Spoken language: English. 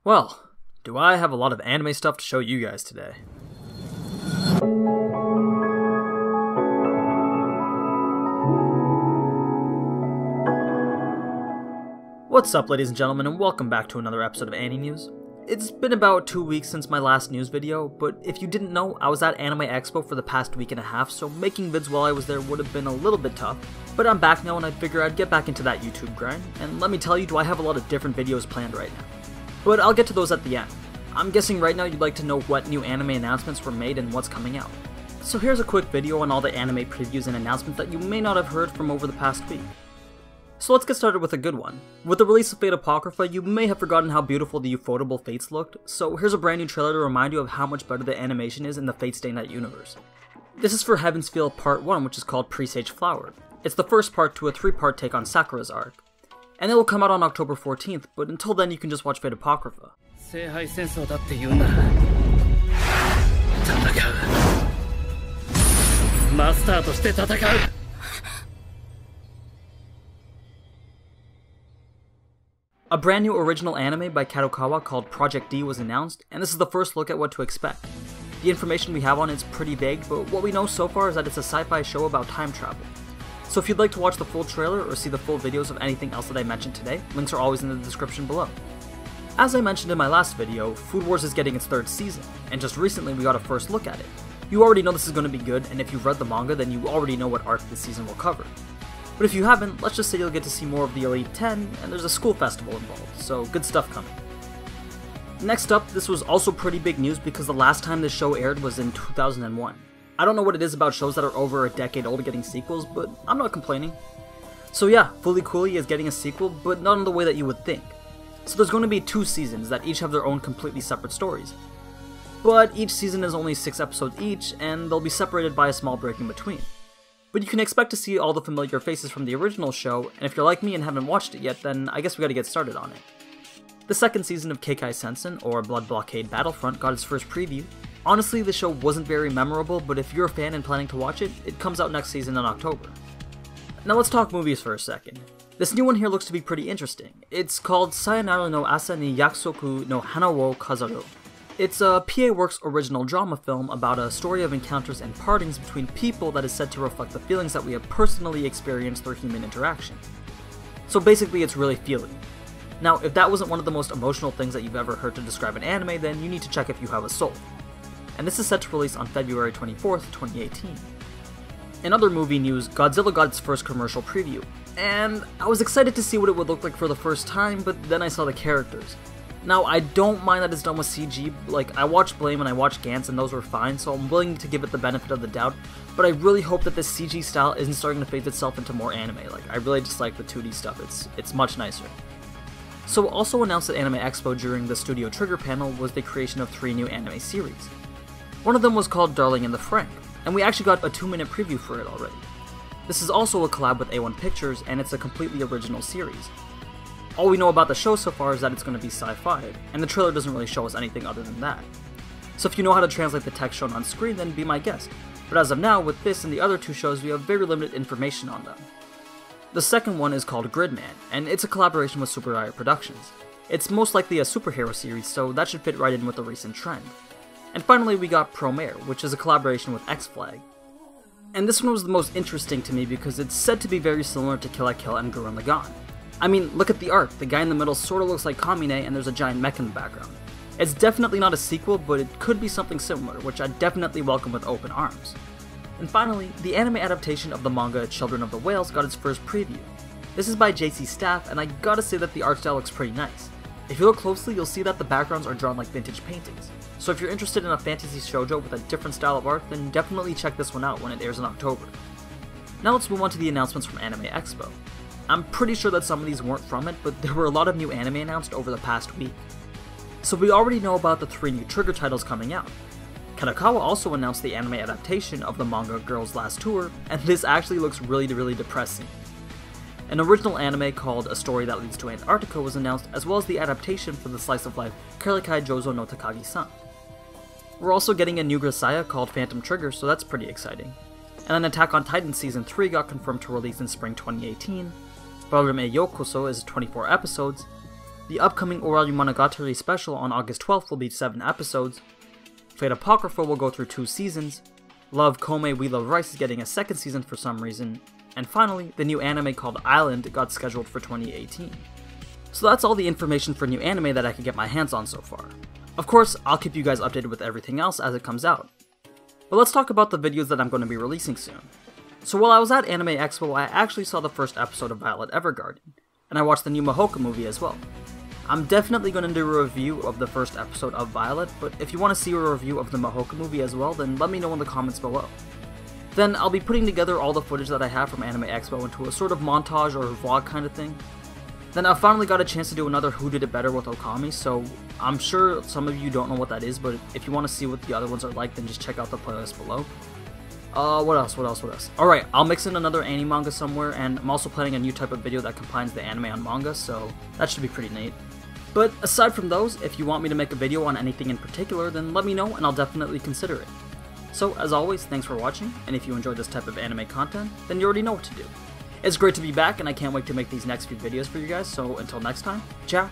Well, do I have a lot of anime stuff to show you guys today. What's up, ladies and gentlemen, and welcome back to another episode of AniNews. It's been about 2 weeks since my last news video, but if you didn't know, I was at Anime Expo for the past week and a half, so making vids while I was there would have been a little bit tough. But I'm back now and I figure I'd get back into that YouTube grind, and let me tell you, do I have a lot of different videos planned right now. But I'll get to those at the end. I'm guessing right now you'd like to know what new anime announcements were made and what's coming out. So here's a quick video on all the anime previews and announcements that you may not have heard from over the past week. So let's get started with a good one. With the release of Fate Apocrypha, you may have forgotten how beautiful the ufotable Fates looked, so here's a brand new trailer to remind you of how much better the animation is in the Fate Stay Night universe. This is for Heaven's Feel Part 1, which is called Presage Flower. It's the first part to a 3-part take on Sakura's arc. And it will come out on October 14th, but until then you can just watch Fate Apocrypha. A brand new original anime by Kadokawa called Project D was announced, and this is the first look at what to expect. The information we have on it is pretty vague, but what we know so far is that it's a sci-fi show about time travel. So if you'd like to watch the full trailer or see the full videos of anything else that I mentioned today, links are always in the description below. As I mentioned in my last video, Food Wars is getting its 3rd season, and just recently we got a first look at it. You already know this is going to be good, and if you've read the manga then you already know what arc this season will cover. But if you haven't, let's just say you'll get to see more of the Elite 10, and there's a school festival involved, so good stuff coming. Next up, this was also pretty big news because the last time this show aired was in 2001. I don't know what it is about shows that are over a decade old getting sequels, but I'm not complaining. So yeah, Cooley is getting a sequel, but not in the way that you would think. So there's going to be 2 seasons that each have their own completely separate stories. But each season is only 6 episodes each, and they'll be separated by a small break in between. But you can expect to see all the familiar faces from the original show, and if you're like me and haven't watched it yet, then I guess we gotta get started on it. The 2nd season of Karakai Sensen, or Blood Blockade Battlefront, got its first preview. Honestly, the show wasn't very memorable, but if you're a fan and planning to watch it, it comes out next season in October. Now let's talk movies for a second. This new one here looks to be pretty interesting. It's called Sai Milano Ascend ni Yakusoku no Hana wo Kazaru. It's a PA Works original drama film about a story of encounters and partings between people that is said to reflect the feelings that we have personally experienced through human interaction. So basically it's really feely. Now if that wasn't one of the most emotional things that you've ever heard to describe an anime, then you need to check If You Have a Soul. And this is set to release on February 24th, 2018. In other movie news, Godzilla Gods' first commercial preview. And I was excited to see what it would look like for the first time, but then I saw the characters. Now, I don't mind that it's done with CG, like, I watched Blame and I watched Gantz and those were fine, so I'm willing to give it the benefit of the doubt, but I really hope that this CG style isn't starting to phase itself into more anime. Like, I really just like the 2D stuff, it's much nicer. So also announced at Anime Expo during the Studio Trigger panel was the creation of 3 new anime series. One of them was called Darling in the Franxx, and we actually got a 2-minute preview for it already. This is also a collab with A1 Pictures, and it's a completely original series. All we know about the show so far is that it's going to be sci-fi, and the trailer doesn't really show us anything other than that. So if you know how to translate the text shown on screen, then be my guest. But as of now, with this and the other 2 shows, we have very limited information on them. The second one is called Gridman, and it's a collaboration with Super Riot Productions. It's most likely a superhero series, so that should fit right in with the recent trend. And finally we got Promare, which is a collaboration with X-Flag. And this one was the most interesting to me because it's said to be very similar to Kill la Kill and Gurren Lagann. I mean, look at the art, the guy in the middle sorta looks like Kamine and there's a giant mech in the background. It's definitely not a sequel, but it could be something similar, which I'd definitely welcome with open arms. And finally, the anime adaptation of the manga Children of the Whales got its first preview. This is by JC Staff, and I gotta say that the art style looks pretty nice. If you look closely, you'll see that the backgrounds are drawn like vintage paintings. So if you're interested in a fantasy shoujo with a different style of art, then definitely check this one out when it airs in October. Now let's move on to the announcements from Anime Expo. I'm pretty sure that some of these weren't from it, but there were a lot of new anime announced over the past week. So we already know about the 3 new Trigger titles coming out. Kadokawa also announced the anime adaptation of the manga Girls Last Tour, and this actually looks really depressing. An original anime called A Story That Leads to Antarctica was announced, as well as the adaptation for the slice of life Karakai Jouzo no Takagi San. We're also getting a new Grisaia called Phantom Trigger, so that's pretty exciting. And then Attack on Titan Season 3 got confirmed to release in spring 2018. Ballroom Youkoso is 24 episodes. The upcoming Owarimonogatari Special on August 12th will be 7 episodes. Fate Apocrypha will go through 2 seasons. Love, Kome, We Love Rice is getting a 2nd season for some reason. And finally, the new anime called Island got scheduled for 2018. So that's all the information for new anime that I could get my hands on so far. Of course, I'll keep you guys updated with everything else as it comes out. But let's talk about the videos that I'm going to be releasing soon. So while I was at Anime Expo, I actually saw the first episode of Violet Evergarden, and I watched the new Mahoka movie as well. I'm definitely going to do a review of the first episode of Violet, but if you want to see a review of the Mahoka movie as well, then let me know in the comments below. Then I'll be putting together all the footage that I have from Anime Expo into a sort of montage or vlog kind of thing. Then I finally got a chance to do another Who Did It Better with Okami, so I'm sure some of you don't know what that is, but if you want to see what the other ones are like, then just check out the playlist below. What else? Alright, I'll mix in another anime manga somewhere, and I'm also planning a new type of video that combines the anime and manga, so that should be pretty neat. But aside from those, if you want me to make a video on anything in particular, then let me know and I'll definitely consider it. So as always, thanks for watching, and if you enjoy this type of anime content, then you already know what to do. It's great to be back, and I can't wait to make these next few videos for you guys, so until next time, ciao!